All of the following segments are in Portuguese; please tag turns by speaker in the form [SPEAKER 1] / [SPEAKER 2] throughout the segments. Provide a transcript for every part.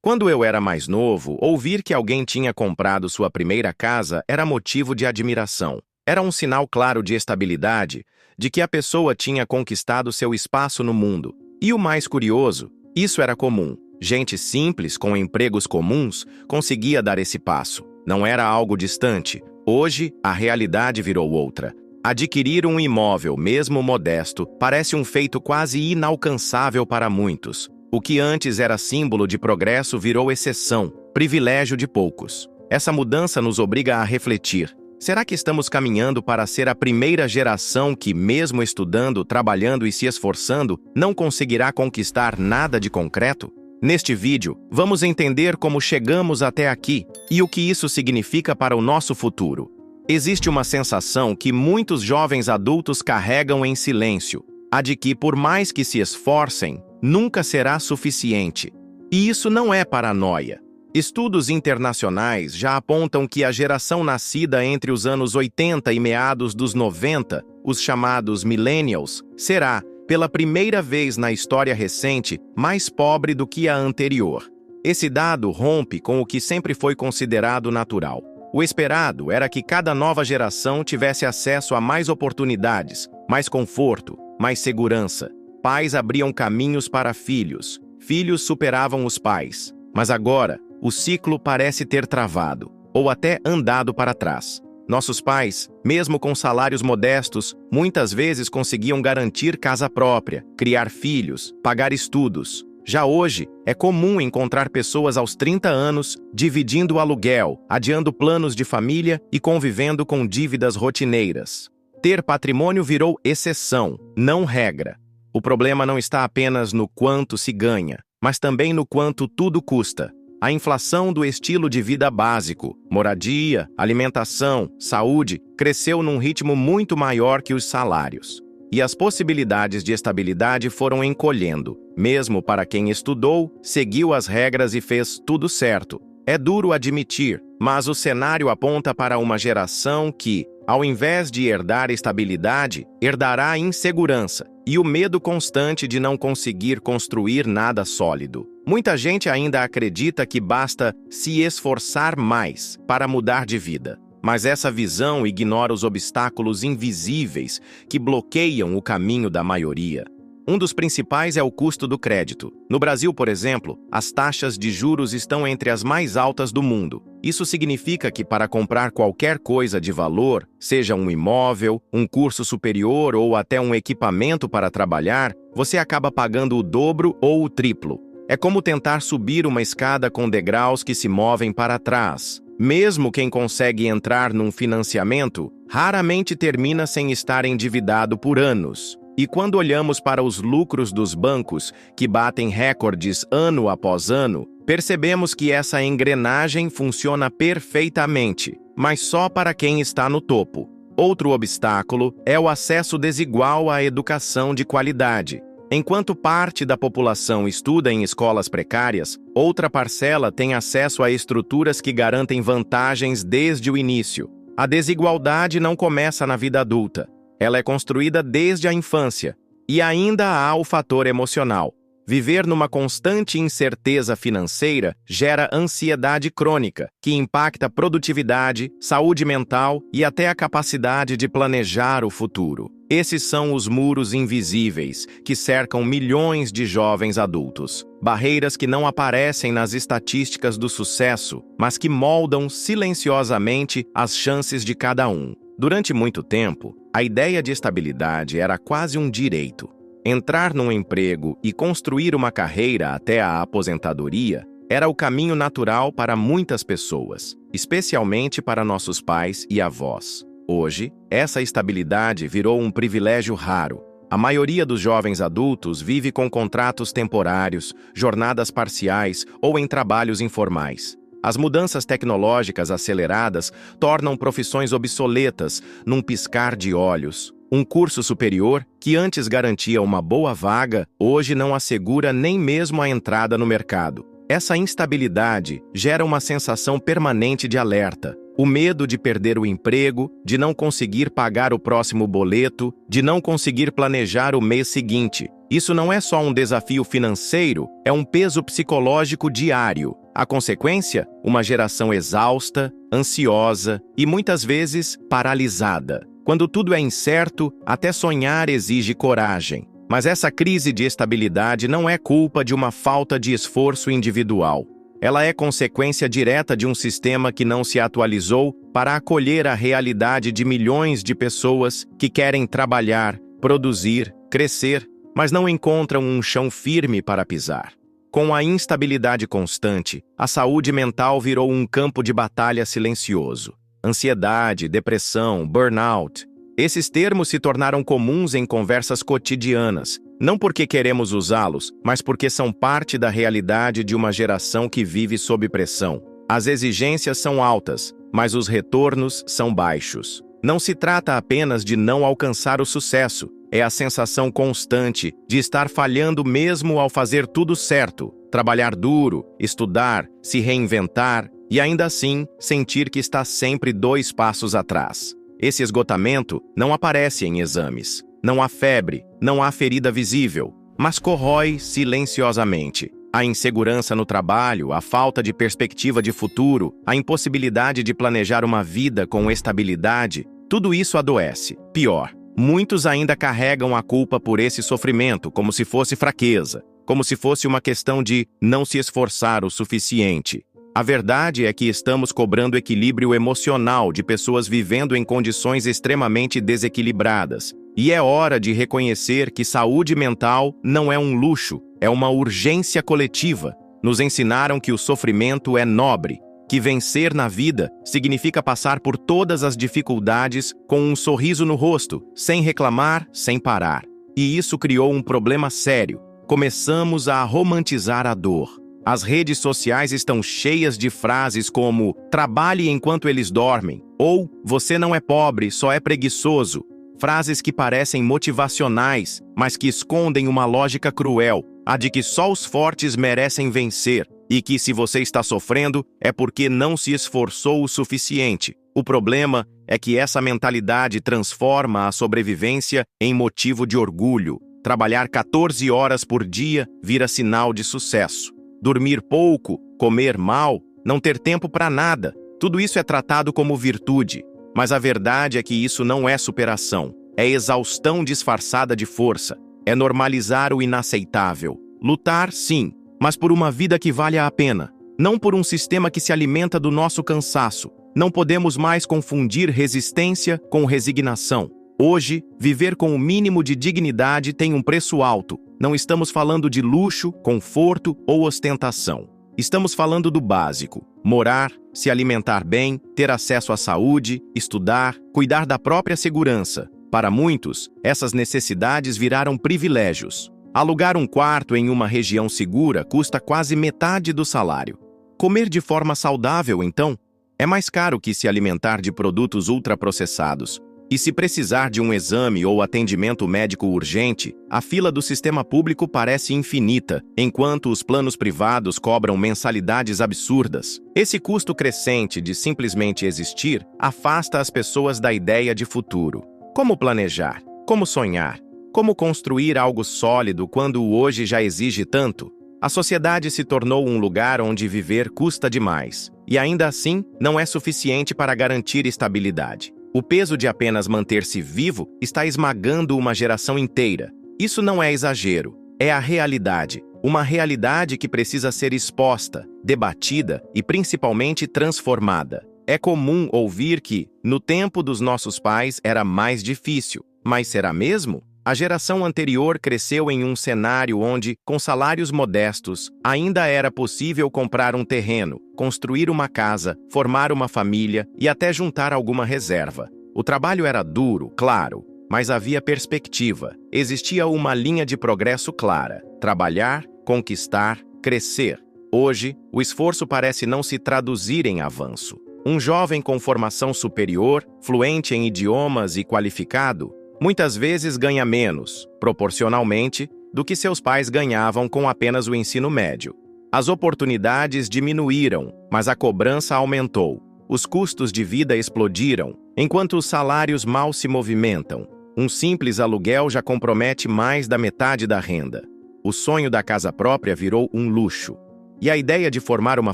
[SPEAKER 1] Quando eu era mais novo, ouvir que alguém tinha comprado sua primeira casa era motivo de admiração. Era um sinal claro de estabilidade, de que a pessoa tinha conquistado seu espaço no mundo. E o mais curioso, isso era comum. Gente simples, com empregos comuns, conseguia dar esse passo. Não era algo distante. Hoje, a realidade virou outra. Adquirir um imóvel, mesmo modesto, parece um feito quase inalcançável para muitos. O que antes era símbolo de progresso virou exceção, privilégio de poucos. Essa mudança nos obriga a refletir. Será que estamos caminhando para ser a primeira geração que, mesmo estudando, trabalhando e se esforçando, não conseguirá conquistar nada de concreto? Neste vídeo, vamos entender como chegamos até aqui e o que isso significa para o nosso futuro. Existe uma sensação que muitos jovens adultos carregam em silêncio, a de que, por mais que se esforcem, nunca será suficiente. E isso não é paranoia. Estudos internacionais já apontam que a geração nascida entre os anos 80 e meados dos 90, os chamados millennials, será, pela primeira vez na história recente, mais pobre do que a anterior. Esse dado rompe com o que sempre foi considerado natural. O esperado era que cada nova geração tivesse acesso a mais oportunidades, mais conforto, mais segurança. Pais abriam caminhos para filhos, filhos superavam os pais. Mas agora, o ciclo parece ter travado, ou até andado para trás. Nossos pais, mesmo com salários modestos, muitas vezes conseguiam garantir casa própria, criar filhos, pagar estudos. Já hoje, é comum encontrar pessoas aos 30 anos dividindo o aluguel, adiando planos de família e convivendo com dívidas rotineiras. Ter patrimônio virou exceção, não regra. O problema não está apenas no quanto se ganha, mas também no quanto tudo custa. A inflação do estilo de vida básico, moradia, alimentação, saúde, cresceu num ritmo muito maior que os salários. E as possibilidades de estabilidade foram encolhendo, mesmo para quem estudou, seguiu as regras e fez tudo certo. É duro admitir, mas o cenário aponta para uma geração que, ao invés de herdar estabilidade, herdará insegurança e o medo constante de não conseguir construir nada sólido. Muita gente ainda acredita que basta se esforçar mais para mudar de vida. Mas essa visão ignora os obstáculos invisíveis que bloqueiam o caminho da maioria. Um dos principais é o custo do crédito. No Brasil, por exemplo, as taxas de juros estão entre as mais altas do mundo. Isso significa que para comprar qualquer coisa de valor, seja um imóvel, um curso superior ou até um equipamento para trabalhar, você acaba pagando o dobro ou o triplo. É como tentar subir uma escada com degraus que se movem para trás. Mesmo quem consegue entrar num financiamento, raramente termina sem estar endividado por anos. E quando olhamos para os lucros dos bancos, que batem recordes ano após ano, percebemos que essa engrenagem funciona perfeitamente, mas só para quem está no topo. Outro obstáculo é o acesso desigual à educação de qualidade. Enquanto parte da população estuda em escolas precárias, outra parcela tem acesso a estruturas que garantem vantagens desde o início. A desigualdade não começa na vida adulta. Ela é construída desde a infância. E ainda há o fator emocional. Viver numa constante incerteza financeira gera ansiedade crônica, que impacta produtividade, saúde mental e até a capacidade de planejar o futuro. Esses são os muros invisíveis que cercam milhões de jovens adultos. Barreiras que não aparecem nas estatísticas do sucesso, mas que moldam silenciosamente as chances de cada um. Durante muito tempo, a ideia de estabilidade era quase um direito. Entrar num emprego e construir uma carreira até a aposentadoria era o caminho natural para muitas pessoas, especialmente para nossos pais e avós. Hoje, essa estabilidade virou um privilégio raro. A maioria dos jovens adultos vive com contratos temporários, jornadas parciais ou em trabalhos informais. As mudanças tecnológicas aceleradas tornam profissões obsoletas num piscar de olhos. Um curso superior, que antes garantia uma boa vaga, hoje não assegura nem mesmo a entrada no mercado. Essa instabilidade gera uma sensação permanente de alerta. O medo de perder o emprego, de não conseguir pagar o próximo boleto, de não conseguir planejar o mês seguinte. Isso não é só um desafio financeiro, é um peso psicológico diário. A consequência? Uma geração exausta, ansiosa e muitas vezes paralisada. Quando tudo é incerto, até sonhar exige coragem. Mas essa crise de estabilidade não é culpa de uma falta de esforço individual. Ela é consequência direta de um sistema que não se atualizou para acolher a realidade de milhões de pessoas que querem trabalhar, produzir, crescer, mas não encontram um chão firme para pisar. Com a instabilidade constante, a saúde mental virou um campo de batalha silencioso. Ansiedade, depressão, burnout. Esses termos se tornaram comuns em conversas cotidianas, não porque queremos usá-los, mas porque são parte da realidade de uma geração que vive sob pressão. As exigências são altas, mas os retornos são baixos. Não se trata apenas de não alcançar o sucesso, é a sensação constante de estar falhando mesmo ao fazer tudo certo, trabalhar duro, estudar, se reinventar e ainda assim sentir que está sempre 2 passos atrás. Esse esgotamento não aparece em exames. Não há febre, não há ferida visível, mas corrói silenciosamente. A insegurança no trabalho, a falta de perspectiva de futuro, a impossibilidade de planejar uma vida com estabilidade, tudo isso adoece. Pior, muitos ainda carregam a culpa por esse sofrimento como se fosse fraqueza, como se fosse uma questão de não se esforçar o suficiente. A verdade é que estamos cobrando equilíbrio emocional de pessoas vivendo em condições extremamente desequilibradas. E é hora de reconhecer que saúde mental não é um luxo, é uma urgência coletiva. Nos ensinaram que o sofrimento é nobre, que vencer na vida significa passar por todas as dificuldades com um sorriso no rosto, sem reclamar, sem parar. E isso criou um problema sério. Começamos a romantizar a dor. As redes sociais estão cheias de frases como "trabalhe enquanto eles dormem" ou "você não é pobre, só é preguiçoso". Frases que parecem motivacionais, mas que escondem uma lógica cruel, a de que só os fortes merecem vencer e que se você está sofrendo é porque não se esforçou o suficiente. O problema é que essa mentalidade transforma a sobrevivência em motivo de orgulho. Trabalhar 14 horas por dia vira sinal de sucesso. Dormir pouco, comer mal, não ter tempo para nada, tudo isso é tratado como virtude. Mas a verdade é que isso não é superação, é exaustão disfarçada de força, é normalizar o inaceitável. Lutar, sim, mas por uma vida que vale a pena, não por um sistema que se alimenta do nosso cansaço. Não podemos mais confundir resistência com resignação. Hoje, viver com o mínimo de dignidade tem um preço alto. Não estamos falando de luxo, conforto ou ostentação. Estamos falando do básico: morar, se alimentar bem, ter acesso à saúde, estudar, cuidar da própria segurança. Para muitos, essas necessidades viraram privilégios. Alugar um quarto em uma região segura custa quase metade do salário. Comer de forma saudável, então, é mais caro que se alimentar de produtos ultraprocessados. E se precisar de um exame ou atendimento médico urgente, a fila do sistema público parece infinita, enquanto os planos privados cobram mensalidades absurdas. Esse custo crescente de simplesmente existir afasta as pessoas da ideia de futuro. Como planejar? Como sonhar? Como construir algo sólido quando o hoje já exige tanto? A sociedade se tornou um lugar onde viver custa demais, e ainda assim não é suficiente para garantir estabilidade. O peso de apenas manter-se vivo está esmagando uma geração inteira. Isso não é exagero, é a realidade. Uma realidade que precisa ser exposta, debatida e principalmente transformada. É comum ouvir que, no tempo dos nossos pais, era mais difícil. Mas será mesmo? A geração anterior cresceu em um cenário onde, com salários modestos, ainda era possível comprar um terreno, construir uma casa, formar uma família e até juntar alguma reserva. O trabalho era duro, claro, mas havia perspectiva. Existia uma linha de progresso clara: trabalhar, conquistar, crescer. Hoje, o esforço parece não se traduzir em avanço. Um jovem com formação superior, fluente em idiomas e qualificado, muitas vezes ganha menos, proporcionalmente, do que seus pais ganhavam com apenas o ensino médio. As oportunidades diminuíram, mas a cobrança aumentou. Os custos de vida explodiram, enquanto os salários mal se movimentam. Um simples aluguel já compromete mais da metade da renda. O sonho da casa própria virou um luxo. E a ideia de formar uma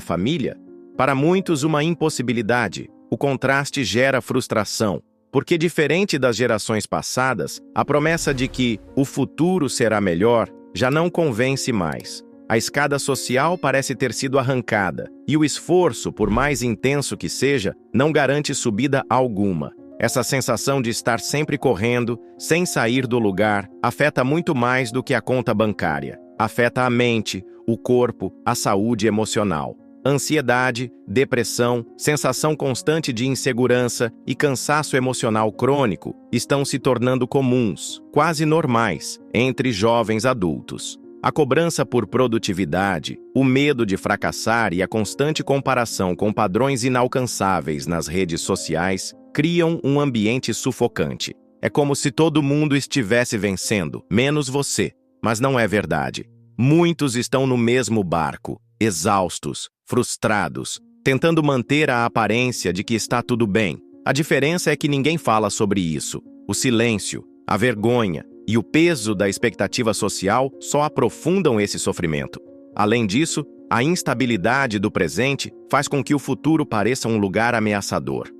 [SPEAKER 1] família? Para muitos, uma impossibilidade. O contraste gera frustração, porque, diferente das gerações passadas, a promessa de que o futuro será melhor já não convence mais. A escada social parece ter sido arrancada, e o esforço, por mais intenso que seja, não garante subida alguma. Essa sensação de estar sempre correndo, sem sair do lugar, afeta muito mais do que a conta bancária. Afeta a mente, o corpo, a saúde emocional. Ansiedade, depressão, sensação constante de insegurança e cansaço emocional crônico estão se tornando comuns, quase normais, entre jovens adultos. A cobrança por produtividade, o medo de fracassar e a constante comparação com padrões inalcançáveis nas redes sociais criam um ambiente sufocante. É como se todo mundo estivesse vencendo, menos você. Mas não é verdade. Muitos estão no mesmo barco, exaustos, frustrados, tentando manter a aparência de que está tudo bem. A diferença é que ninguém fala sobre isso. O silêncio, a vergonha e o peso da expectativa social só aprofundam esse sofrimento. Além disso, a instabilidade do presente faz com que o futuro pareça um lugar ameaçador.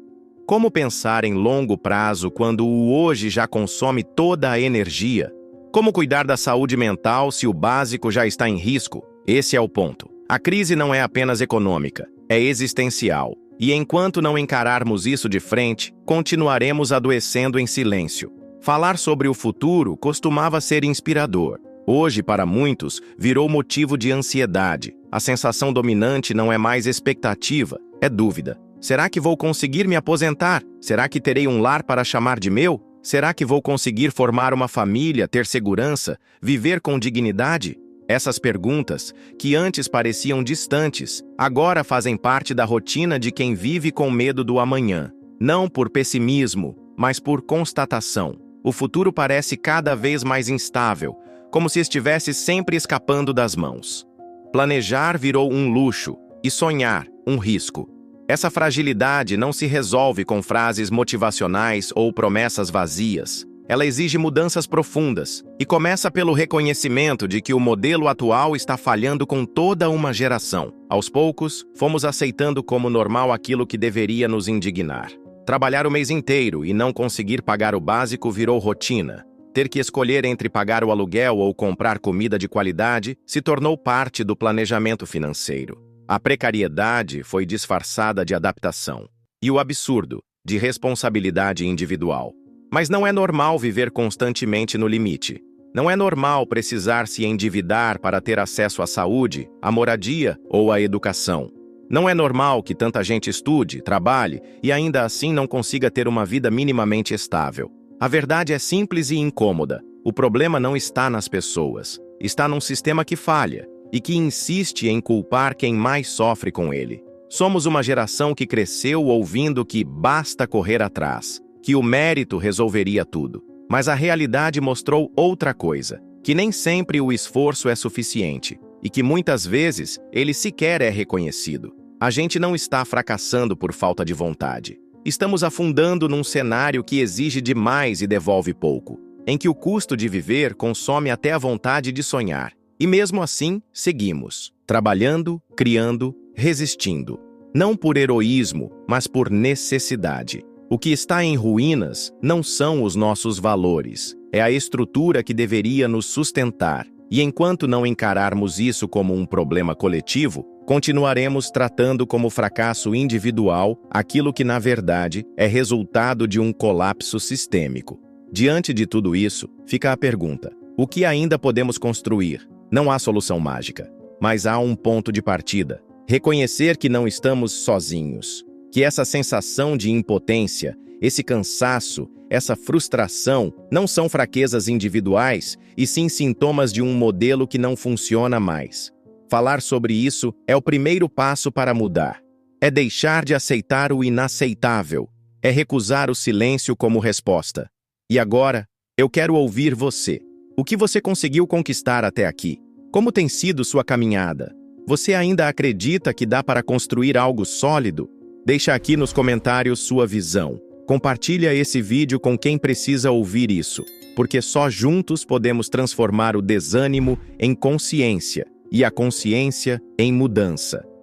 [SPEAKER 1] Como pensar em longo prazo quando o hoje já consome toda a energia? Como cuidar da saúde mental se o básico já está em risco? Esse é o ponto. A crise não é apenas econômica, é existencial. E enquanto não encararmos isso de frente, continuaremos adoecendo em silêncio. Falar sobre o futuro costumava ser inspirador. Hoje, para muitos, virou motivo de ansiedade. A sensação dominante não é mais expectativa, é dúvida. Será que vou conseguir me aposentar? Será que terei um lar para chamar de meu? Será que vou conseguir formar uma família, ter segurança, viver com dignidade? Essas perguntas, que antes pareciam distantes, agora fazem parte da rotina de quem vive com medo do amanhã. Não por pessimismo, mas por constatação. O futuro parece cada vez mais instável, como se estivesse sempre escapando das mãos. Planejar virou um luxo e sonhar um risco. Essa fragilidade não se resolve com frases motivacionais ou promessas vazias. Ela exige mudanças profundas e começa pelo reconhecimento de que o modelo atual está falhando com toda uma geração. Aos poucos, fomos aceitando como normal aquilo que deveria nos indignar. Trabalhar o mês inteiro e não conseguir pagar o básico virou rotina. Ter que escolher entre pagar o aluguel ou comprar comida de qualidade se tornou parte do planejamento financeiro. A precariedade foi disfarçada de adaptação. E o absurdo, de responsabilidade individual. Mas não é normal viver constantemente no limite. Não é normal precisar se endividar para ter acesso à saúde, à moradia ou à educação. Não é normal que tanta gente estude, trabalhe e ainda assim não consiga ter uma vida minimamente estável. A verdade é simples e incômoda. O problema não está nas pessoas. Está num sistema que falha e que insiste em culpar quem mais sofre com ele. Somos uma geração que cresceu ouvindo que basta correr atrás, que o mérito resolveria tudo. Mas a realidade mostrou outra coisa, que nem sempre o esforço é suficiente e que muitas vezes ele sequer é reconhecido. A gente não está fracassando por falta de vontade. Estamos afundando num cenário que exige demais e devolve pouco, em que o custo de viver consome até a vontade de sonhar. E mesmo assim, seguimos, trabalhando, criando, resistindo. Não por heroísmo, mas por necessidade. O que está em ruínas não são os nossos valores, é a estrutura que deveria nos sustentar. E enquanto não encararmos isso como um problema coletivo, continuaremos tratando como fracasso individual aquilo que, na verdade, é resultado de um colapso sistêmico. Diante de tudo isso, fica a pergunta: o que ainda podemos construir? Não há solução mágica, mas há um ponto de partida. Reconhecer que não estamos sozinhos, que essa sensação de impotência, esse cansaço, essa frustração não são fraquezas individuais, e sim sintomas de um modelo que não funciona mais. Falar sobre isso é o primeiro passo para mudar. É deixar de aceitar o inaceitável. É recusar o silêncio como resposta. E agora, eu quero ouvir você. O que você conseguiu conquistar até aqui? Como tem sido sua caminhada? Você ainda acredita que dá para construir algo sólido? Deixa aqui nos comentários sua visão. Compartilha esse vídeo com quem precisa ouvir isso, porque só juntos podemos transformar o desânimo em consciência e a consciência em mudança.